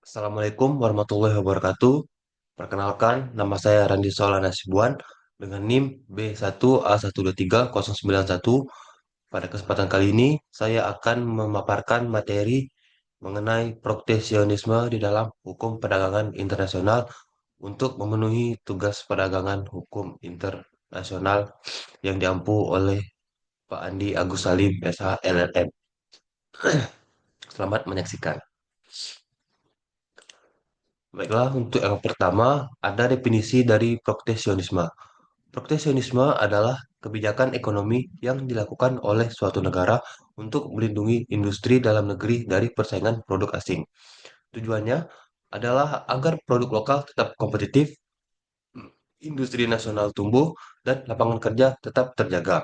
Assalamualaikum warahmatullahi wabarakatuh. Perkenalkan, nama saya Randi Solana Sibuan dengan NIM B1A123 091. Pada kesempatan kali ini, saya akan memaparkan materi mengenai proteksionisme di dalam hukum perdagangan internasional untuk memenuhi tugas perdagangan hukum internasional yang diampu oleh Pak Andi Agus Salim, SH LLM. Selamat menyaksikan. Baiklah, untuk yang pertama, ada definisi dari proteksionisme. Proteksionisme adalah kebijakan ekonomi yang dilakukan oleh suatu negara untuk melindungi industri dalam negeri dari persaingan produk asing. Tujuannya adalah agar produk lokal tetap kompetitif, industri nasional tumbuh, dan lapangan kerja tetap terjaga.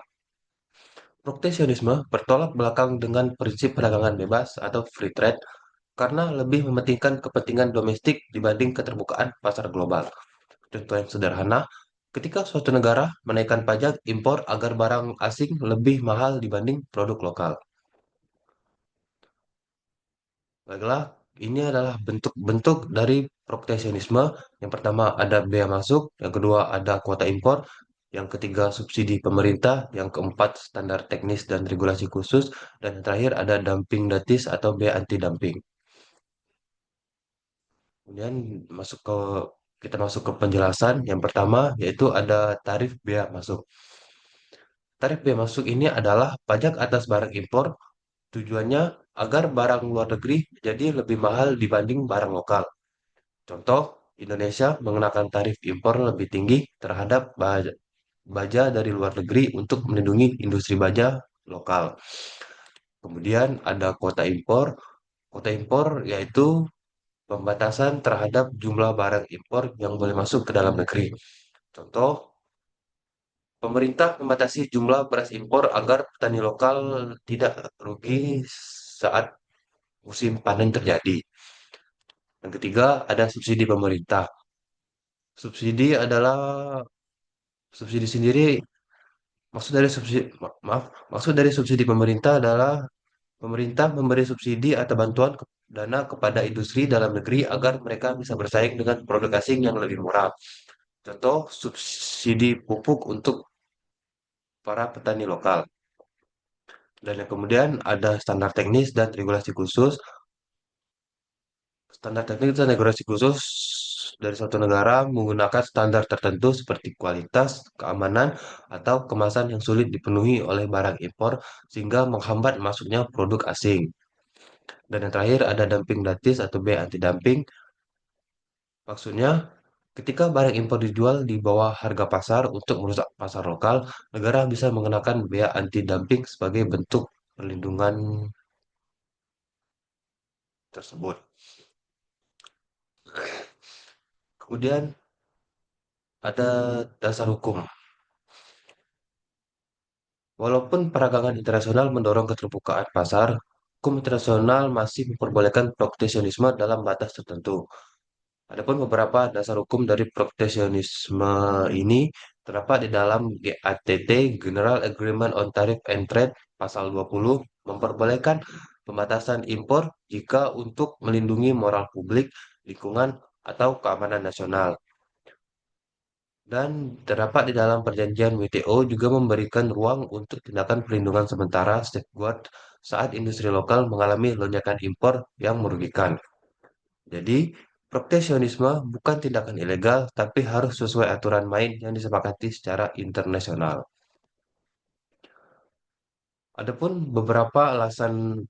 Proteksionisme bertolak belakang dengan prinsip perdagangan bebas atau free trade karena lebih mementingkan kepentingan domestik dibanding keterbukaan pasar global. Contoh yang sederhana, ketika suatu negara menaikkan pajak impor agar barang asing lebih mahal dibanding produk lokal. Baiklah, ini adalah bentuk-bentuk dari proteksionisme. Yang pertama ada bea masuk, yang kedua ada kuota impor, yang ketiga subsidi pemerintah, yang keempat standar teknis dan regulasi khusus, dan yang terakhir ada dumping gratis atau bea anti-dumping. Kemudian masuk ke kita masuk ke penjelasan. Yang pertama yaitu ada tarif bea masuk. Tarif bea masuk ini adalah pajak atas barang impor. Tujuannya agar barang luar negeri jadi lebih mahal dibanding barang lokal. Contoh, Indonesia mengenakan tarif impor lebih tinggi terhadap baja dari luar negeri untuk melindungi industri baja lokal. Kemudian ada kuota impor. Kuota impor yaitu pembatasan terhadap jumlah barang impor yang boleh masuk ke dalam negeri. Contoh, pemerintah membatasi jumlah beras impor agar petani lokal tidak rugi saat musim panen terjadi. Yang ketiga, ada subsidi pemerintah. Subsidi adalah subsidi sendiri, maksud dari subsidi, maaf, maksud dari subsidi pemerintah adalah pemerintah memberi subsidi atau bantuan dana kepada industri dalam negeri agar mereka bisa bersaing dengan produk asing yang lebih murah. Contoh, subsidi pupuk untuk para petani lokal. Dan yang kemudian ada standar teknis dan regulasi khusus. Standar teknik dan regulasi khusus dari suatu negara menggunakan standar tertentu seperti kualitas, keamanan, atau kemasan yang sulit dipenuhi oleh barang impor sehingga menghambat masuknya produk asing. Dan yang terakhir ada dumping gratis atau bea anti-dumping. Maksudnya, ketika barang impor dijual di bawah harga pasar untuk merusak pasar lokal, negara bisa mengenakan bea anti-dumping sebagai bentuk perlindungan tersebut. Kemudian ada dasar hukum. Walaupun perdagangan internasional mendorong keterbukaan pasar, hukum internasional masih memperbolehkan proteksionisme dalam batas tertentu. Adapun beberapa dasar hukum dari proteksionisme ini terdapat di dalam GATT, General Agreement on Tariff and Trade, pasal 20, memperbolehkan pembatasan impor jika untuk melindungi moral publik, lingkungan, atau keamanan nasional. Dan terdapat di dalam perjanjian WTO juga memberikan ruang untuk tindakan perlindungan sementara safeguard saat industri lokal mengalami lonjakan impor yang merugikan. Jadi, proteksionisme bukan tindakan ilegal, tapi harus sesuai aturan main yang disepakati secara internasional. Adapun beberapa alasan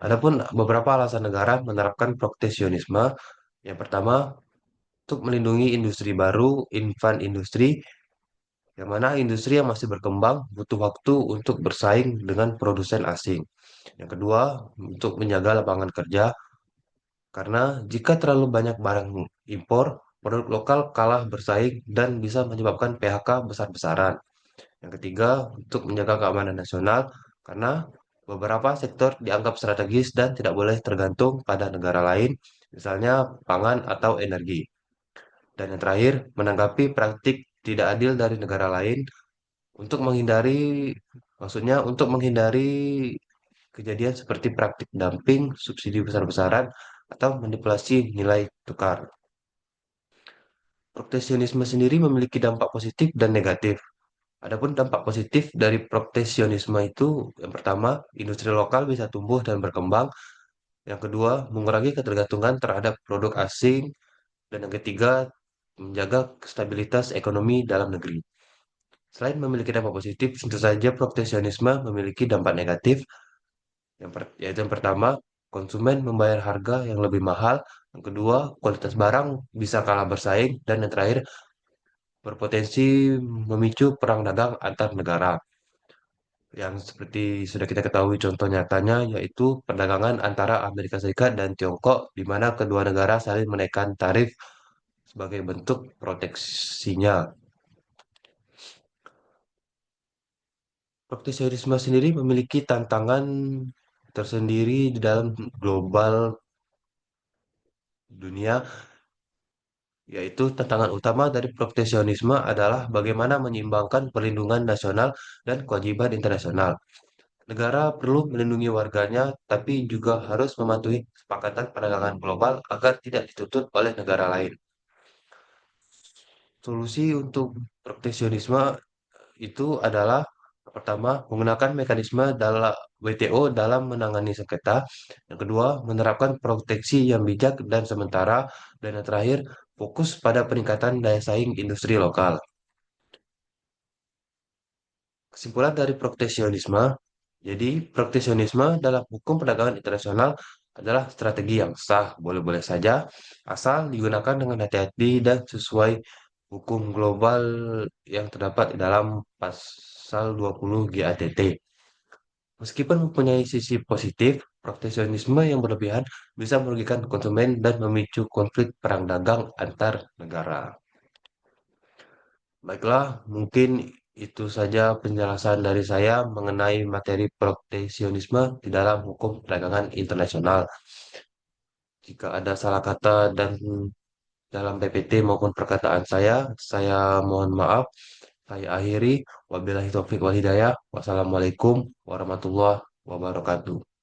negara menerapkan proteksionisme. Yang pertama, untuk melindungi industri baru, infant industri, yang mana industri yang masih berkembang butuh waktu untuk bersaing dengan produsen asing. Yang kedua, untuk menjaga lapangan kerja, karena jika terlalu banyak barang impor, produk lokal kalah bersaing dan bisa menyebabkan PHK besar-besaran. Yang ketiga, untuk menjaga keamanan nasional, karena beberapa sektor dianggap strategis dan tidak boleh tergantung pada negara lain, misalnya pangan atau energi. Dan yang terakhir, menanggapi praktik tidak adil dari negara lain untuk menghindari, maksudnya untuk menghindari kejadian seperti praktik dumping, subsidi besar-besaran, atau manipulasi nilai tukar. Proteksionisme sendiri memiliki dampak positif dan negatif. Adapun dampak positif dari proteksionisme itu, yang pertama, industri lokal bisa tumbuh dan berkembang. Yang kedua, mengurangi ketergantungan terhadap produk asing. Dan yang ketiga, menjaga stabilitas ekonomi dalam negeri. Selain memiliki dampak positif, tentu saja proteksionisme memiliki dampak negatif. Yaitu yang pertama, konsumen membayar harga yang lebih mahal. Yang kedua, kualitas barang bisa kalah bersaing. Dan yang terakhir, berpotensi memicu perang dagang antar negara. Yang seperti sudah kita ketahui contoh nyatanya yaitu perdagangan antara Amerika Serikat dan Tiongkok di mana kedua negara saling menaikkan tarif sebagai bentuk proteksinya. Proteksionisme sendiri memiliki tantangan tersendiri di dalam global dunia, yaitu tantangan utama dari proteksionisme adalah bagaimana menyeimbangkan perlindungan nasional dan kewajiban internasional. Negara perlu melindungi warganya, tapi juga harus mematuhi kesepakatan perdagangan global agar tidak dituntut oleh negara lain. Solusi untuk proteksionisme itu adalah pertama, menggunakan mekanisme dalam WTO dalam menangani sengketa. Yang kedua, menerapkan proteksi yang bijak dan sementara. Dan yang terakhir, fokus pada peningkatan daya saing industri lokal. Kesimpulan dari proteksionisme, jadi proteksionisme dalam hukum perdagangan internasional adalah strategi yang sah, boleh-boleh saja, asal digunakan dengan hati-hati dan sesuai hukum global yang terdapat di dalam pasal 20 GATT. Meskipun mempunyai sisi positif, proteksionisme yang berlebihan bisa merugikan konsumen dan memicu konflik perang dagang antar negara. Baiklah, mungkin itu saja penjelasan dari saya mengenai materi proteksionisme di dalam hukum perdagangan internasional. Jika ada salah kata dan dalam PPT maupun perkataan saya mohon maaf. Saya akhiri. Wabillahi taufiq wal hidayah. Wassalamualaikum warahmatullahi wabarakatuh.